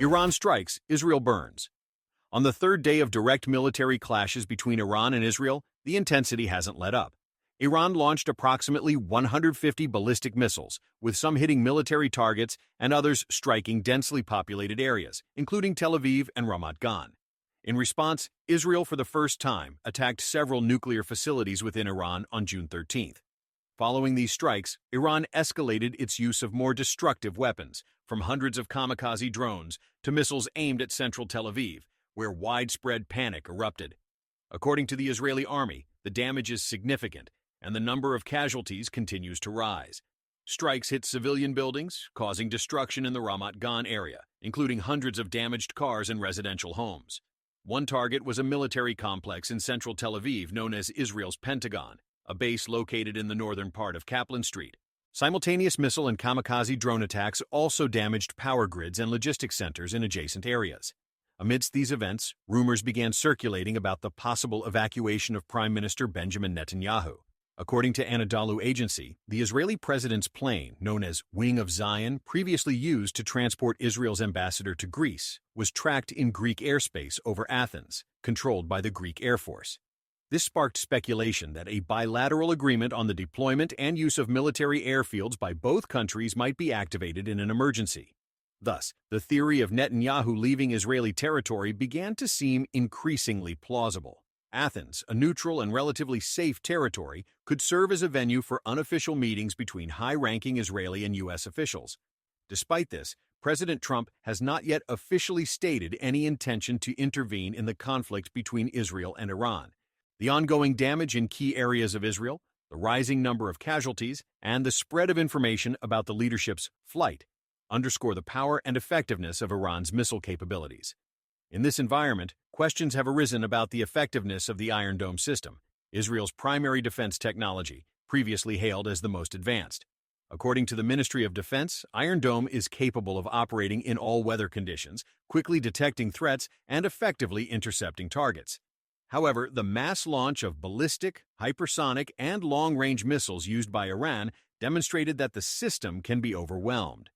Iran strikes, Israel burns. On the third day of direct military clashes between Iran and Israel, the intensity hasn't let up. Iran launched approximately 150 ballistic missiles, with some hitting military targets and others striking densely populated areas, including Tel Aviv and Ramat Gan. In response, Israel for the first time attacked several nuclear facilities within Iran on June 13. Following these strikes, Iran escalated its use of more destructive weapons, from hundreds of kamikaze drones to missiles aimed at central Tel Aviv, where widespread panic erupted. According to the Israeli army, the damage is significant, and the number of casualties continues to rise. Strikes hit civilian buildings, causing destruction in the Ramat Gan area, including hundreds of damaged cars and residential homes. One target was a military complex in central Tel Aviv known as Israel's Pentagon, a base located in the northern part of Kaplan Street. Simultaneous missile and kamikaze drone attacks also damaged power grids and logistics centers in adjacent areas. Amidst these events, rumors began circulating about the possible evacuation of Prime Minister Benjamin Netanyahu. According to Anadolu Agency, the Israeli president's plane, known as Wing of Zion, previously used to transport Israel's ambassador to Greece, was tracked in Greek airspace over Athens, controlled by the Greek Air Force. This sparked speculation that a bilateral agreement on the deployment and use of military airfields by both countries might be activated in an emergency. Thus, the theory of Netanyahu leaving Israeli territory began to seem increasingly plausible. Athens, a neutral and relatively safe territory, could serve as a venue for unofficial meetings between high-ranking Israeli and U.S. officials. Despite this, President Trump has not yet officially stated any intention to intervene in the conflict between Israel and Iran. The ongoing damage in key areas of Israel, the rising number of casualties, and the spread of information about the leadership's flight underscore the power and effectiveness of Iran's missile capabilities. In this environment, questions have arisen about the effectiveness of the Iron Dome system, Israel's primary defense technology, previously hailed as the most advanced. According to the Ministry of Defense, Iron Dome is capable of operating in all weather conditions, quickly detecting threats, and effectively intercepting targets. However, the mass launch of ballistic, hypersonic, and long-range missiles used by Iran demonstrated that the system can be overwhelmed.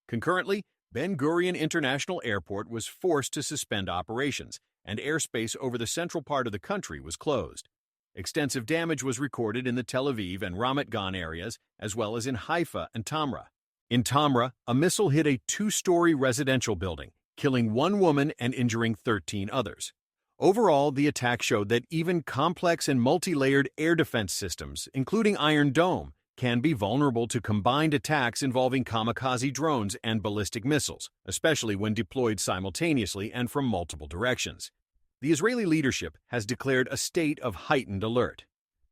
Concurrently, Ben Gurion International Airport was forced to suspend operations, and airspace over the central part of the country was closed. Extensive damage was recorded in the Tel Aviv and Ramat Gan areas, as well as in Haifa and Tamra. In Tamra, a missile hit a two-story residential building, killing one woman and injuring 13 others. Overall, the attack showed that even complex and multi-layered air defense systems, including Iron Dome, can be vulnerable to combined attacks involving kamikaze drones and ballistic missiles, especially when deployed simultaneously and from multiple directions. The Israeli leadership has declared a state of heightened alert.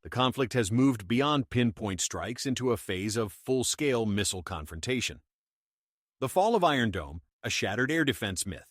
The conflict has moved beyond pinpoint strikes into a phase of full-scale missile confrontation. The fall of Iron Dome, a shattered air defense myth.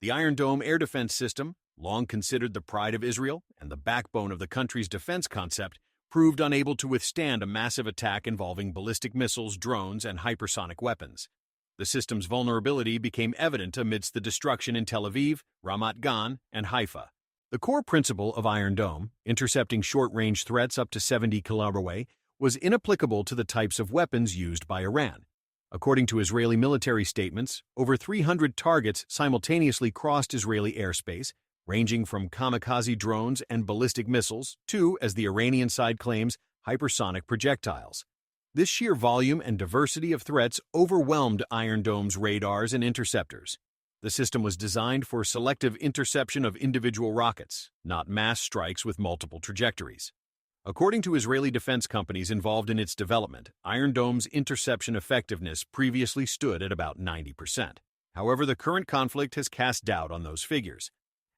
The Iron Dome air defense system, long considered the pride of Israel and the backbone of the country's defense concept, proved unable to withstand a massive attack involving ballistic missiles, drones, and hypersonic weapons. The system's vulnerability became evident amidst the destruction in Tel Aviv, Ramat Gan, and Haifa. The core principle of Iron Dome, intercepting short-range threats up to 70 km away, was inapplicable to the types of weapons used by Iran. According to Israeli military statements, over 300 targets simultaneously crossed Israeli airspace, ranging from kamikaze drones and ballistic missiles to, as the Iranian side claims, hypersonic projectiles. This sheer volume and diversity of threats overwhelmed Iron Dome's radars and interceptors. The system was designed for selective interception of individual rockets, not mass strikes with multiple trajectories. According to Israeli defense companies involved in its development, Iron Dome's interception effectiveness previously stood at about 90%. However, the current conflict has cast doubt on those figures.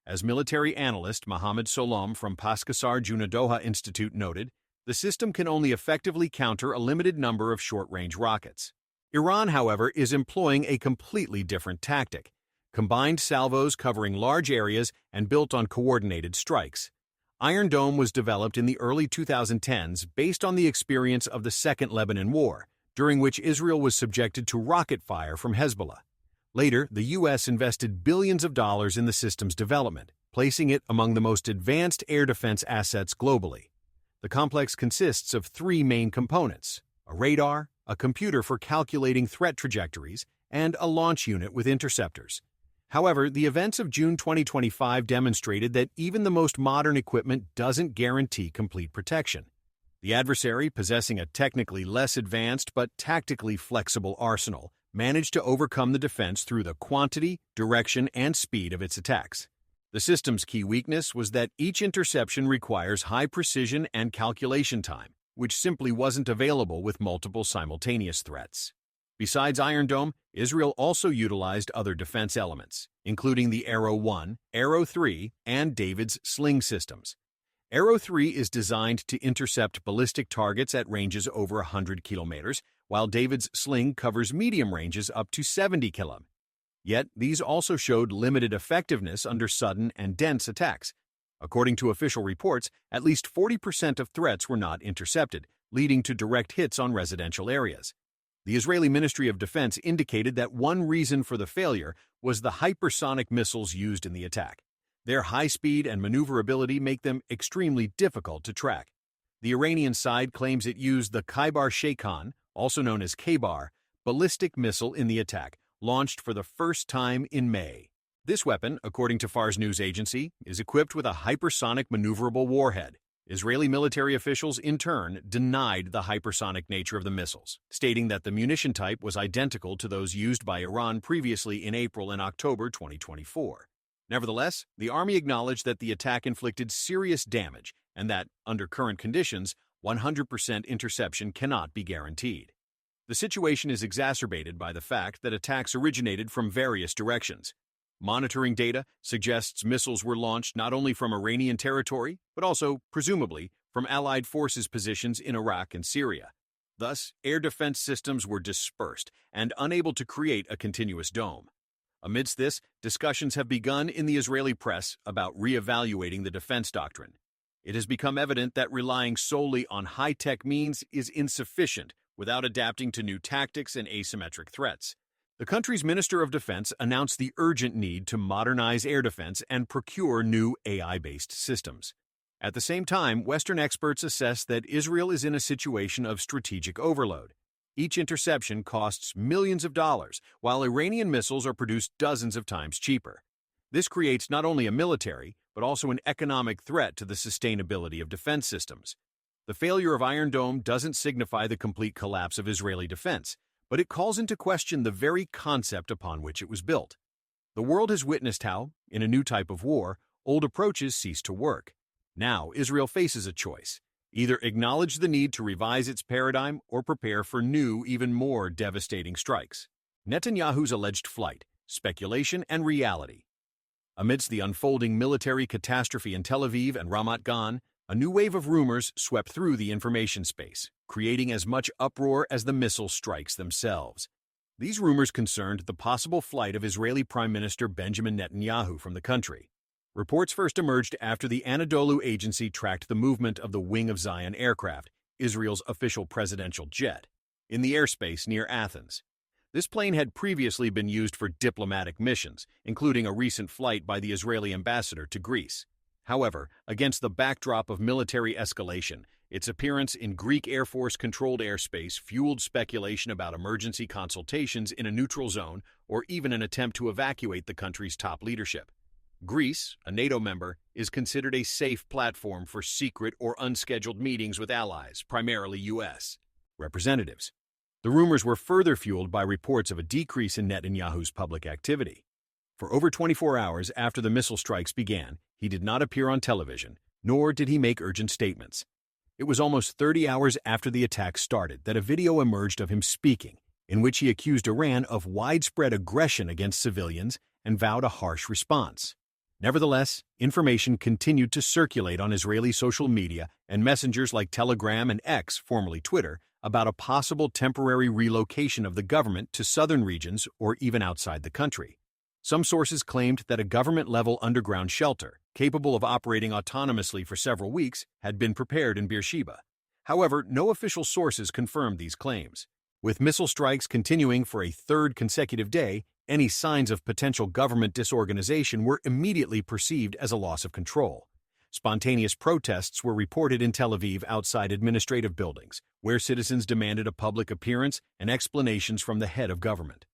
As military analyst Mohammed Solom from Paskasar Junadoha Institute noted, the system can only effectively counter a limited number of short-range rockets. Iran, however, is employing a completely different tactic: combined salvos covering large areas and built on coordinated strikes. Iron Dome was developed in the early 2010s based on the experience of the Second Lebanon War, during which Israel was subjected to rocket fire from Hezbollah. Later, the U.S. invested billions of dollars in the system's development, placing it among the most advanced air defense assets globally. The complex consists of three main components: a radar, a computer for calculating threat trajectories, and a launch unit with interceptors. However, the events of June 2025 demonstrated that even the most modern equipment doesn't guarantee complete protection. The adversary, possessing a technically less advanced but tactically flexible arsenal, managed to overcome the defense through the quantity, direction, and speed of its attacks. The system's key weakness was that each interception requires high precision and calculation time, which simply wasn't available with multiple simultaneous threats. Besides Iron Dome, Israel also utilized other defense elements, including the Arrow 1, Arrow 3, and David's sling systems. Arrow 3 is designed to intercept ballistic targets at ranges over 100 kilometers, while David's sling covers medium ranges up to 70 km. Yet, these also showed limited effectiveness under sudden and dense attacks. According to official reports, at least 40% of threats were not intercepted, leading to direct hits on residential areas. The Israeli Ministry of Defense indicated that one reason for the failure was the hypersonic missiles used in the attack. Their high speed and maneuverability make them extremely difficult to track. The Iranian side claims it used the Khaybar Sheikhan, also known as K-bar, ballistic missile in the attack, launched for the first time in May. This weapon, according to Fars news agency, is equipped with a hypersonic maneuverable warhead. Israeli military officials, in turn, denied the hypersonic nature of the missiles, stating that the munition type was identical to those used by Iran previously in April and October 2024. Nevertheless, the army acknowledged that the attack inflicted serious damage and that, under current conditions, 100% interception cannot be guaranteed. The situation is exacerbated by the fact that attacks originated from various directions. Monitoring data suggests missiles were launched not only from Iranian territory, but also, presumably, from Allied forces positions in Iraq and Syria. Thus, air defense systems were dispersed and unable to create a continuous dome. Amidst this, discussions have begun in the Israeli press about re-evaluating the defense doctrine. It has become evident that relying solely on high-tech means is insufficient without adapting to new tactics and asymmetric threats. The country's Minister of Defense announced the urgent need to modernize air defense and procure new AI-based systems. At the same time, Western experts assess that Israel is in a situation of strategic overload. Each interception costs millions of dollars, while Iranian missiles are produced dozens of times cheaper. This creates not only a military, but also an economic threat to the sustainability of defense systems. The failure of Iron Dome doesn't signify the complete collapse of Israeli defense, but it calls into question the very concept upon which it was built. The world has witnessed how, in a new type of war, old approaches cease to work. Now, Israel faces a choice: either acknowledge the need to revise its paradigm or prepare for new, even more devastating strikes. Netanyahu's alleged flight, speculation, and reality. Amidst the unfolding military catastrophe in Tel Aviv and Ramat Gan, a new wave of rumors swept through the information space, creating as much uproar as the missile strikes themselves. These rumors concerned the possible flight of Israeli Prime Minister Benjamin Netanyahu from the country. Reports first emerged after the Anadolu agency tracked the movement of the Wing of Zion aircraft, Israel's official presidential jet, in the airspace near Athens. This plane had previously been used for diplomatic missions, including a recent flight by the Israeli ambassador to Greece. However, against the backdrop of military escalation, its appearance in Greek Air Force-controlled airspace fueled speculation about emergency consultations in a neutral zone or even an attempt to evacuate the country's top leadership. Greece, a NATO member, is considered a safe platform for secret or unscheduled meetings with allies, primarily U.S. representatives. The rumors were further fueled by reports of a decrease in Netanyahu's public activity. For over 24 hours after the missile strikes began, he did not appear on television, nor did he make urgent statements. It was almost 30 hours after the attack started that a video emerged of him speaking, in which he accused Iran of widespread aggression against civilians and vowed a harsh response. Nevertheless, information continued to circulate on Israeli social media and messengers like Telegram and X, formerly Twitter, about a possible temporary relocation of the government to southern regions or even outside the country. Some sources claimed that a government-level underground shelter, capable of operating autonomously for several weeks, had been prepared in Beersheba. However, no official sources confirmed these claims. With missile strikes continuing for a third consecutive day, any signs of potential government disorganization were immediately perceived as a loss of control. Spontaneous protests were reported in Tel Aviv outside administrative buildings, where citizens demanded a public appearance and explanations from the head of government.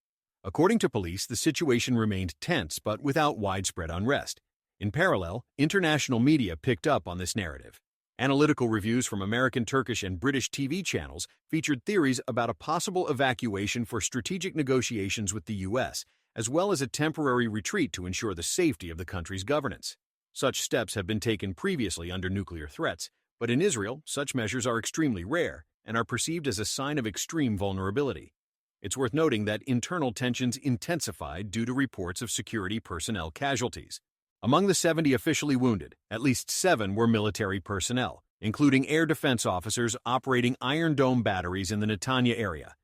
According to police, the situation remained tense but without widespread unrest. In parallel, international media picked up on this narrative. Analytical reviews from American, Turkish, and British TV channels featured theories about a possible evacuation for strategic negotiations with the U.S., as well as a temporary retreat to ensure the safety of the country's governance. Such steps have been taken previously under nuclear threats, but in Israel, such measures are extremely rare and are perceived as a sign of extreme vulnerability. It's worth noting that internal tensions intensified due to reports of security personnel casualties. Among the 70 officially wounded, at least 7 were military personnel, including air defense officers operating Iron Dome batteries in the Netanya area.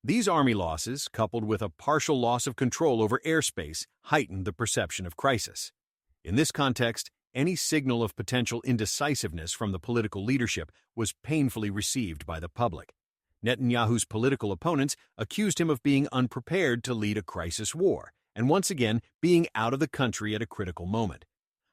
These army losses, coupled with a partial loss of control over airspace, heightened the perception of crisis. In this context, any signal of potential indecisiveness from the political leadership was painfully received by the public. Netanyahu's political opponents accused him of being unprepared to lead a crisis war, and once again being out of the country at a critical moment.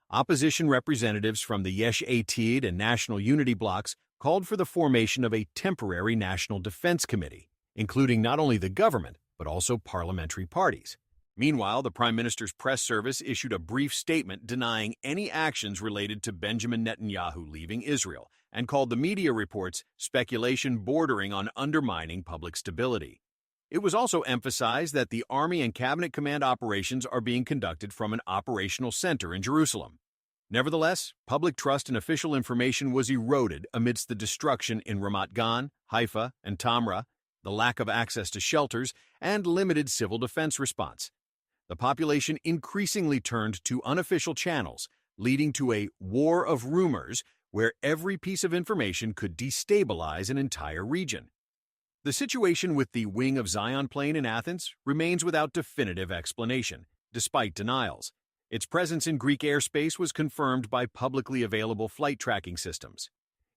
Opposition representatives from the Yesh Atid and National Unity blocs called for the formation of a temporary National Defense Committee, including not only the government, but also parliamentary parties. Meanwhile, the Prime Minister's press service issued a brief statement denying any actions related to Benjamin Netanyahu leaving Israel and called the media reports speculation bordering on undermining public stability. It was also emphasized that the Army and Cabinet Command operations are being conducted from an operational center in Jerusalem. Nevertheless, public trust in official information was eroded amidst the destruction in Ramat Gan, Haifa, and Tamra, the lack of access to shelters, and limited civil defense response. The population increasingly turned to unofficial channels, leading to a war of rumors where every piece of information could destabilize an entire region. The situation with the Wing of Zion plane in Athens remains without definitive explanation, despite denials. Its presence in Greek airspace was confirmed by publicly available flight tracking systems.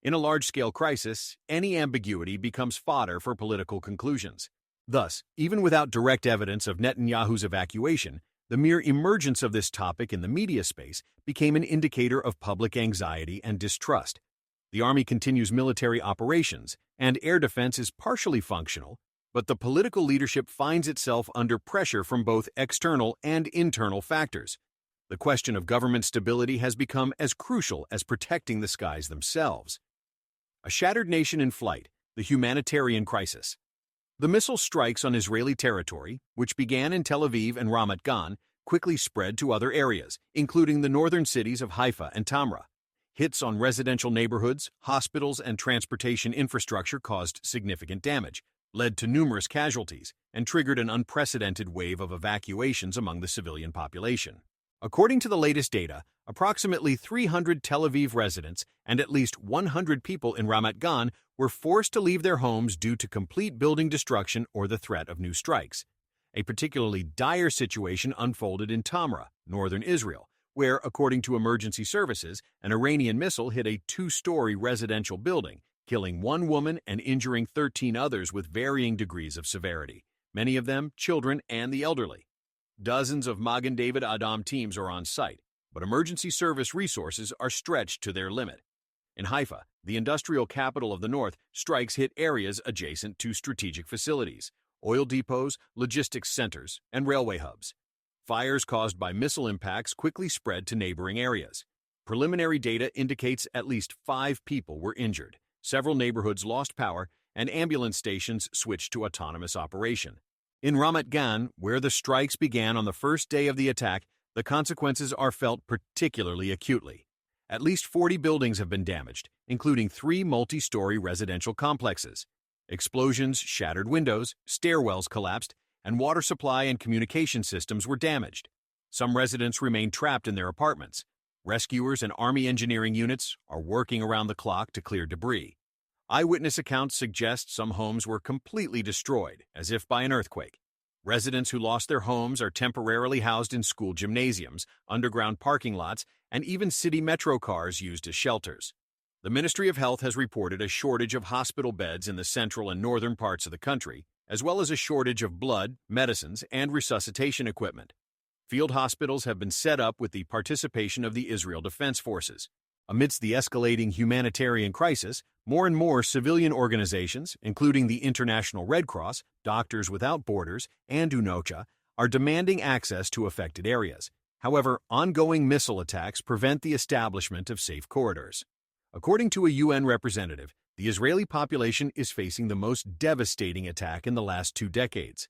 In a large-scale crisis, any ambiguity becomes fodder for political conclusions. Thus, even without direct evidence of Netanyahu's evacuation, the mere emergence of this topic in the media space became an indicator of public anxiety and distrust. The Army continues military operations, and air defense is partially functional, but the political leadership finds itself under pressure from both external and internal factors. The question of government stability has become as crucial as protecting the skies themselves. A shattered nation in flight, the humanitarian crisis. The missile strikes on Israeli territory, which began in Tel Aviv and Ramat Gan, quickly spread to other areas, including the northern cities of Haifa and Tamra. Hits on residential neighborhoods, hospitals, and transportation infrastructure caused significant damage, led to numerous casualties, and triggered an unprecedented wave of evacuations among the civilian population. According to the latest data, approximately 300 Tel Aviv residents and at least 100 people in Ramat Gan were forced to leave their homes due to complete building destruction or the threat of new strikes. A particularly dire situation unfolded in Tamra, northern Israel, where, according to emergency services, an Iranian missile hit a 2-story residential building, killing 1 woman and injuring 13 others with varying degrees of severity, many of them children and the elderly. Dozens of Magen David Adom teams are on site, but emergency service resources are stretched to their limit. In Haifa, the industrial capital of the north, strikes hit areas adjacent to strategic facilities, oil depots, logistics centers, and railway hubs. Fires caused by missile impacts quickly spread to neighboring areas. Preliminary data indicates at least 5 people were injured, several neighborhoods lost power, and ambulance stations switched to autonomous operation. In Ramat Gan, where the strikes began on the first day of the attack, the consequences are felt particularly acutely. At least 40 buildings have been damaged, including 3 multi-story residential complexes. Explosions shattered windows, stairwells collapsed, and water supply and communication systems were damaged. Some residents remain trapped in their apartments. Rescuers and Army engineering units are working around the clock to clear debris. Eyewitness accounts suggest some homes were completely destroyed, as if by an earthquake. Residents who lost their homes are temporarily housed in school gymnasiums, underground parking lots, and even city metro cars used as shelters. The Ministry of Health has reported a shortage of hospital beds in the central and northern parts of the country, as well as a shortage of blood, medicines, and resuscitation equipment. Field hospitals have been set up with the participation of the Israel Defense Forces. Amidst the escalating humanitarian crisis, more and more civilian organizations, including the International Red Cross, Doctors Without Borders, and UNOCHA, are demanding access to affected areas. However, ongoing missile attacks prevent the establishment of safe corridors. According to a UN representative, the Israeli population is facing the most devastating attack in the last 2 decades.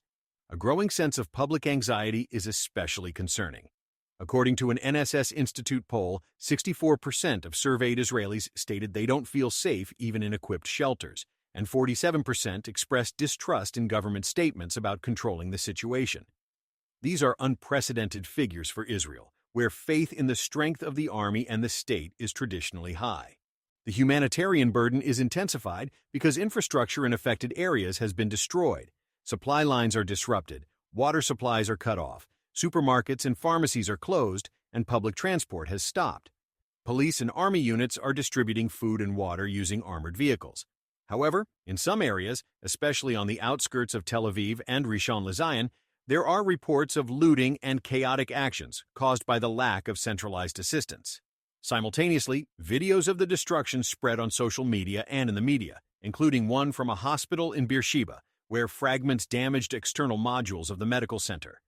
A growing sense of public anxiety is especially concerning. According to an NSS Institute poll, 64% of surveyed Israelis stated they don't feel safe even in equipped shelters, and 47% expressed distrust in government statements about controlling the situation. These are unprecedented figures for Israel, where faith in the strength of the army and the state is traditionally high. The humanitarian burden is intensified because infrastructure in affected areas has been destroyed. Supply lines are disrupted, water supplies are cut off, supermarkets and pharmacies are closed, and public transport has stopped. Police and army units are distributing food and water using armored vehicles. However, in some areas, especially on the outskirts of Tel Aviv and Rishon LeZion, there are reports of looting and chaotic actions caused by the lack of centralized assistance. Simultaneously, videos of the destruction spread on social media and in the media, including one from a hospital in Beersheba, where fragments damaged external modules of the medical center.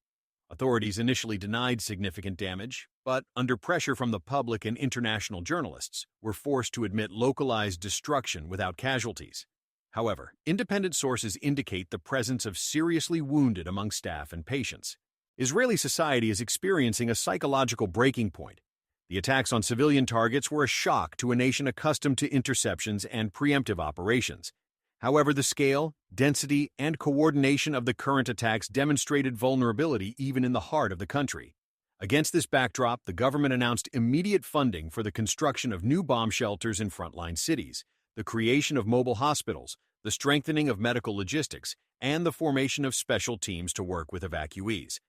Authorities initially denied significant damage, but under pressure from the public and international journalists, were forced to admit localized destruction without casualties. However, independent sources indicate the presence of seriously wounded among staff and patients. Israeli society is experiencing a psychological breaking point. The attacks on civilian targets were a shock to a nation accustomed to interceptions and preemptive operations. However, the scale, density, and coordination of the current attacks demonstrated vulnerability even in the heart of the country. Against this backdrop, the government announced immediate funding for the construction of new bomb shelters in frontline cities, the creation of mobile hospitals, the strengthening of medical logistics, and the formation of special teams to work with evacuees.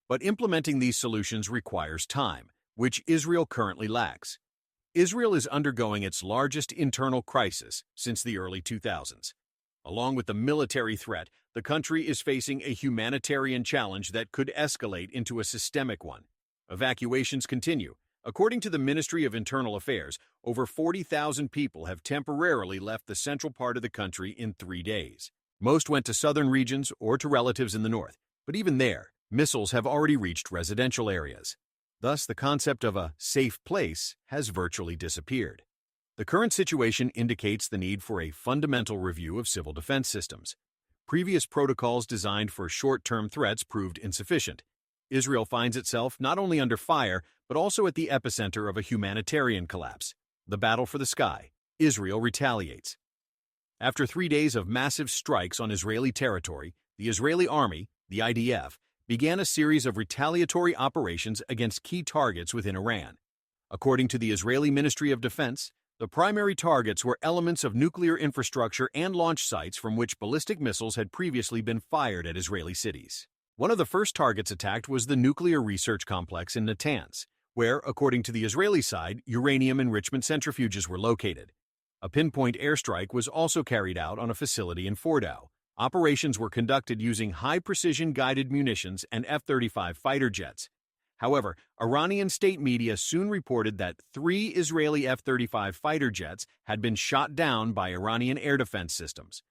But implementing these solutions requires time, which Israel currently lacks. Israel is undergoing its largest internal crisis since the early 2000s. Along with the military threat, the country is facing a humanitarian challenge that could escalate into a systemic one. Evacuations continue. According to the Ministry of Internal Affairs, over 40,000 people have temporarily left the central part of the country in 3 days. Most went to southern regions or to relatives in the north, but even there, missiles have already reached residential areas. Thus, the concept of a safe place has virtually disappeared. The current situation indicates the need for a fundamental review of civil defense systems. Previous protocols designed for short-term threats proved insufficient. Israel finds itself not only under fire, but also at the epicenter of a humanitarian collapse. The battle for the sky. Israel retaliates. After 3 days of massive strikes on Israeli territory, the Israeli army, the IDF, began a series of retaliatory operations against key targets within Iran. According to the Israeli Ministry of Defense, the primary targets were elements of nuclear infrastructure and launch sites from which ballistic missiles had previously been fired at Israeli cities. One of the first targets attacked was the nuclear research complex in Natanz, where, according to the Israeli side, uranium enrichment centrifuges were located. A pinpoint airstrike was also carried out on a facility in Fordow. Operations were conducted using high-precision guided munitions and F-35 fighter jets. However, Iranian state media soon reported that 3 Israeli F-35 fighter jets had been shot down by Iranian air defense systems.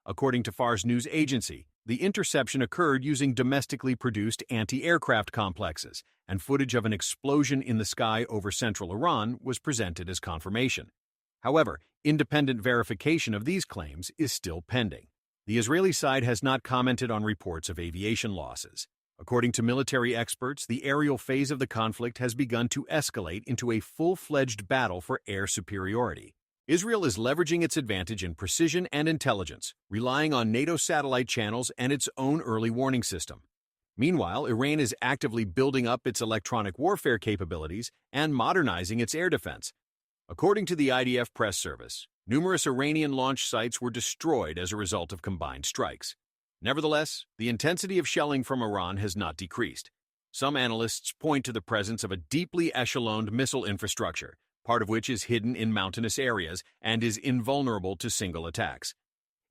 According to Fars news agency, the interception occurred using domestically produced anti-aircraft complexes, and footage of an explosion in the sky over central Iran was presented as confirmation. However, independent verification of these claims is still pending. The Israeli side has not commented on reports of aviation losses. According to military experts, the aerial phase of the conflict has begun to escalate into a full-fledged battle for air superiority. Israel is leveraging its advantage in precision and intelligence, relying on NATO satellite channels and its own early warning system. Meanwhile, Iran is actively building up its electronic warfare capabilities and modernizing its air defense. According to the IDF press service, numerous Iranian launch sites were destroyed as a result of combined strikes. Nevertheless, the intensity of shelling from Iran has not decreased. Some analysts point to the presence of a deeply echeloned missile infrastructure, part of which is hidden in mountainous areas and is invulnerable to single attacks.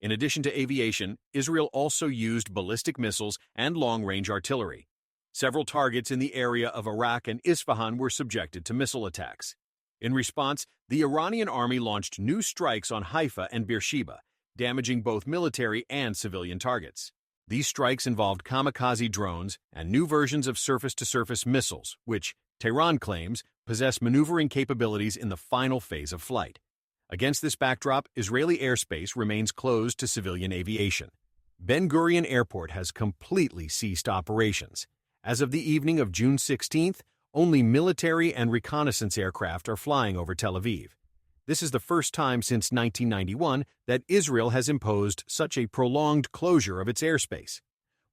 In addition to aviation, Israel also used ballistic missiles and long-range artillery. Several targets in the area of Iraq and Isfahan were subjected to missile attacks. In response, the Iranian army launched new strikes on Haifa and Beersheba, damaging both military and civilian targets. These strikes involved kamikaze drones and new versions of surface-to-surface missiles, which, Tehran claims, possess maneuvering capabilities in the final phase of flight. Against this backdrop, Israeli airspace remains closed to civilian aviation. Ben Gurion Airport has completely ceased operations. As of the evening of June 16th, only military and reconnaissance aircraft are flying over Tel Aviv. This is the first time since 1991 that Israel has imposed such a prolonged closure of its airspace.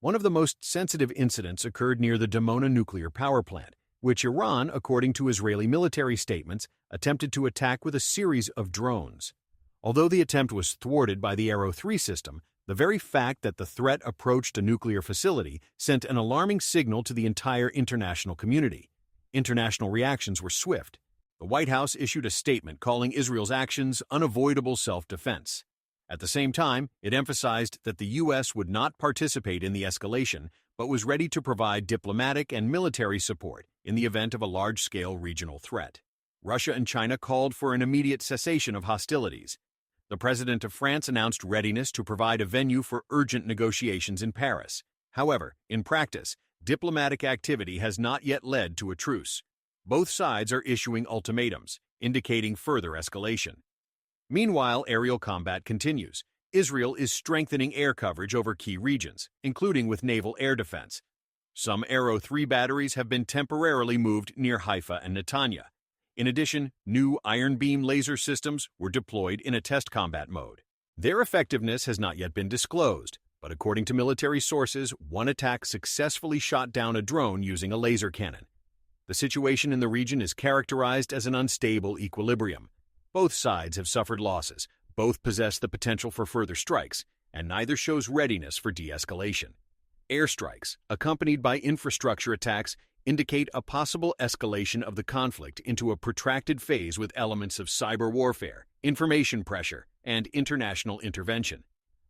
One of the most sensitive incidents occurred near the Dimona nuclear power plant, which Iran, according to Israeli military statements, attempted to attack with a series of drones. Although the attempt was thwarted by the Arrow 3 system, the very fact that the threat approached a nuclear facility sent an alarming signal to the entire international community. International reactions were swift. The White House issued a statement calling Israel's actions unavoidable self-defense. At the same time, it emphasized that the U.S. would not participate in the escalation, but was ready to provide diplomatic and military support in the event of a large-scale regional threat. Russia and China called for an immediate cessation of hostilities. The president of France announced readiness to provide a venue for urgent negotiations in Paris. However, in practice, diplomatic activity has not yet led to a truce. Both sides are issuing ultimatums, indicating further escalation. Meanwhile, aerial combat continues. Israel is strengthening air coverage over key regions, including with naval air defense. Some Arrow 3 batteries have been temporarily moved near Haifa and Netanya. In addition, new iron beam laser systems were deployed in a test combat mode. Their effectiveness has not yet been disclosed, but according to military sources, one attack successfully shot down a drone using a laser cannon. The situation in the region is characterized as an unstable equilibrium. Both sides have suffered losses, both possess the potential for further strikes, and neither shows readiness for de-escalation. Airstrikes, accompanied by infrastructure attacks, indicate a possible escalation of the conflict into a protracted phase with elements of cyber warfare, information pressure, and international intervention.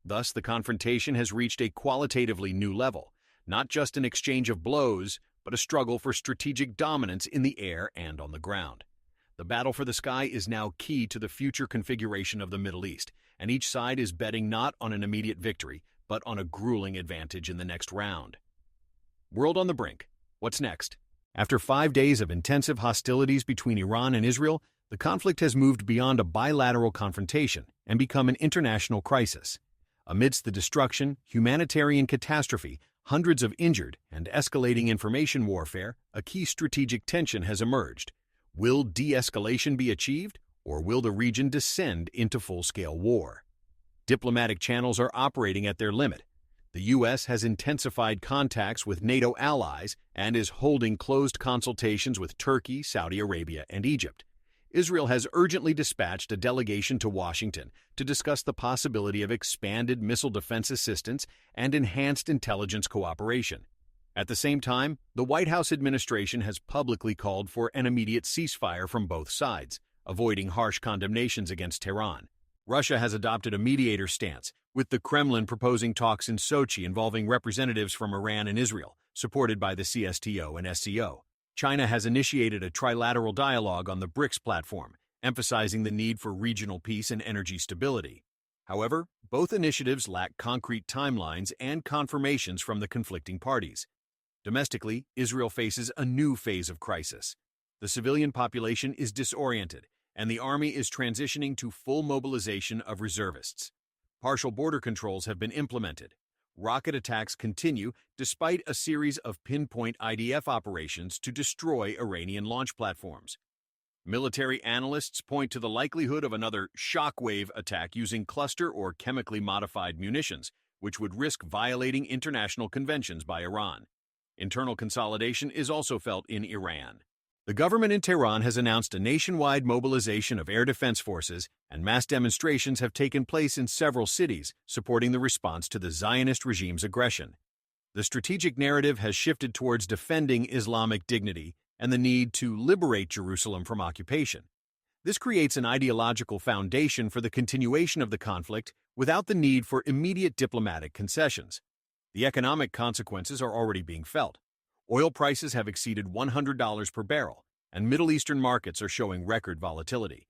Thus, the confrontation has reached a qualitatively new level, not just an exchange of blows, but a struggle for strategic dominance in the air and on the ground. The battle for the sky is now key to the future configuration of the Middle East, and each side is betting not on an immediate victory, but on a grueling advantage in the next round. World on the brink. What's next? After 5 days of intensive hostilities between Iran and Israel, the conflict has moved beyond a bilateral confrontation and become an international crisis. Amidst the destruction, humanitarian catastrophe, hundreds of injured, and escalating information warfare, a key strategic tension has emerged. Will de-escalation be achieved, or will the region descend into full-scale war? Diplomatic channels are operating at their limit. The U.S. has intensified contacts with NATO allies and is holding closed consultations with Turkey, Saudi Arabia, and Egypt. Israel has urgently dispatched a delegation to Washington to discuss the possibility of expanded missile defense assistance and enhanced intelligence cooperation. At the same time, the White House administration has publicly called for an immediate ceasefire from both sides, avoiding harsh condemnations against Tehran. Russia has adopted a mediator stance, with the Kremlin proposing talks in Sochi involving representatives from Iran and Israel, supported by the CSTO and SCO. China has initiated a trilateral dialogue on the BRICS platform, emphasizing the need for regional peace and energy stability. However, both initiatives lack concrete timelines and confirmations from the conflicting parties. Domestically, Israel faces a new phase of crisis. The civilian population is disoriented, and the army is transitioning to full mobilization of reservists. Partial border controls have been implemented. Rocket attacks continue despite a series of pinpoint IDF operations to destroy Iranian launch platforms. Military analysts point to the likelihood of another shockwave attack using cluster or chemically modified munitions, which would risk violating international conventions by Iran. Internal consolidation is also felt in Iran. The government in Tehran has announced a nationwide mobilization of air defense forces, and mass demonstrations have taken place in several cities, supporting the response to the Zionist regime's aggression. The strategic narrative has shifted towards defending Islamic dignity and the need to liberate Jerusalem from occupation. This creates an ideological foundation for the continuation of the conflict without the need for immediate diplomatic concessions. The economic consequences are already being felt. Oil prices have exceeded $100 per barrel, and Middle Eastern markets are showing record volatility.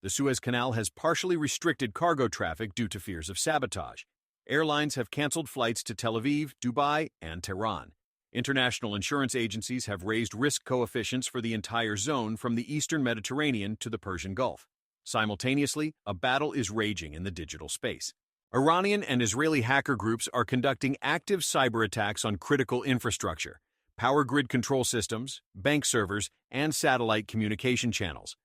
The Suez Canal has partially restricted cargo traffic due to fears of sabotage. Airlines have canceled flights to Tel Aviv, Dubai, and Tehran. International insurance agencies have raised risk coefficients for the entire zone from the eastern Mediterranean to the Persian Gulf. Simultaneously, a battle is raging in the digital space. Iranian and Israeli hacker groups are conducting active cyber attacks on critical infrastructure, power grid control systems, bank servers, and satellite communication channels.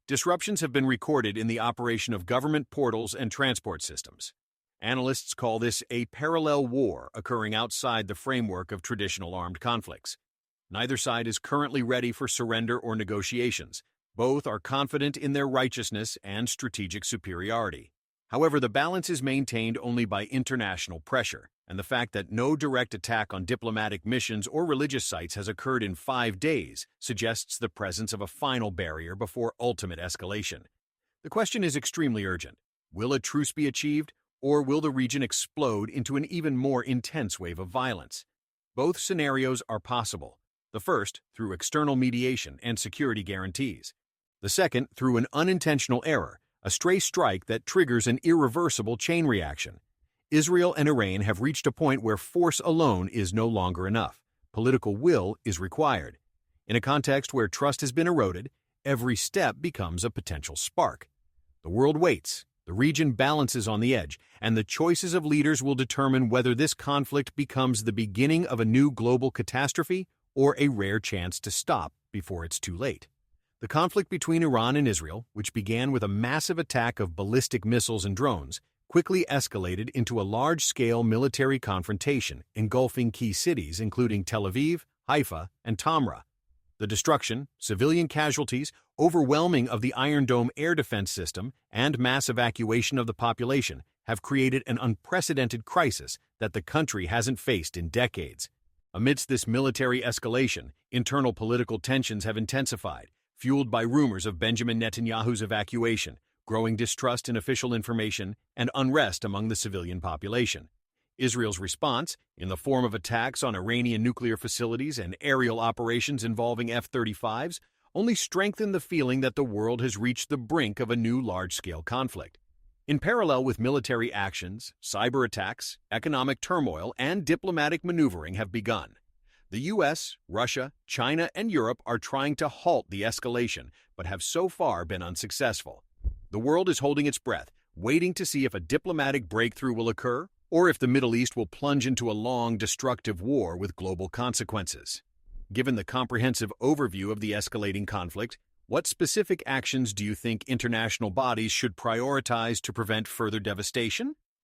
Disruptions have been recorded in the operation of government portals and transport systems. Analysts call this a parallel war occurring outside the framework of traditional armed conflicts. Neither side is currently ready for surrender or negotiations. Both are confident in their righteousness and strategic superiority. However, the balance is maintained only by international pressure, and the fact that no direct attack on diplomatic missions or religious sites has occurred in 5 days suggests the presence of a final barrier before ultimate escalation. The question is extremely urgent. Will a truce be achieved, or will the region explode into an even more intense wave of violence? Both scenarios are possible. The first, through external mediation and security guarantees. The second, through an unintentional error, a stray strike that triggers an irreversible chain reaction. Israel and Iran have reached a point where force alone is no longer enough. Political will is required. In a context where trust has been eroded, every step becomes a potential spark. The world waits, the region balances on the edge, and the choices of leaders will determine whether this conflict becomes the beginning of a new global catastrophe or a rare chance to stop before it's too late. The conflict between Iran and Israel, which began with a massive attack of ballistic missiles and drones, quickly escalated into a large-scale military confrontation engulfing key cities including Tel Aviv, Haifa, and Tamra. The destruction, civilian casualties, overwhelming of the Iron Dome air defense system, and mass evacuation of the population have created an unprecedented crisis that the country hasn't faced in decades. Amidst this military escalation, internal political tensions have intensified, fueled by rumors of Benjamin Netanyahu's evacuation, growing distrust in official information, and unrest among the civilian population. Israel's response, in the form of attacks on Iranian nuclear facilities and aerial operations involving F-35s, only strengthened the feeling that the world has reached the brink of a new large-scale conflict. In parallel with military actions, cyber attacks, economic turmoil, and diplomatic maneuvering have begun. The U.S., Russia, China, and Europe are trying to halt the escalation, but have so far been unsuccessful. The world is holding its breath, waiting to see if a diplomatic breakthrough will occur, or if the Middle East will plunge into a long, destructive war with global consequences. Given the comprehensive overview of the escalating conflict, what specific actions do you think international bodies should prioritize to prevent further devastation?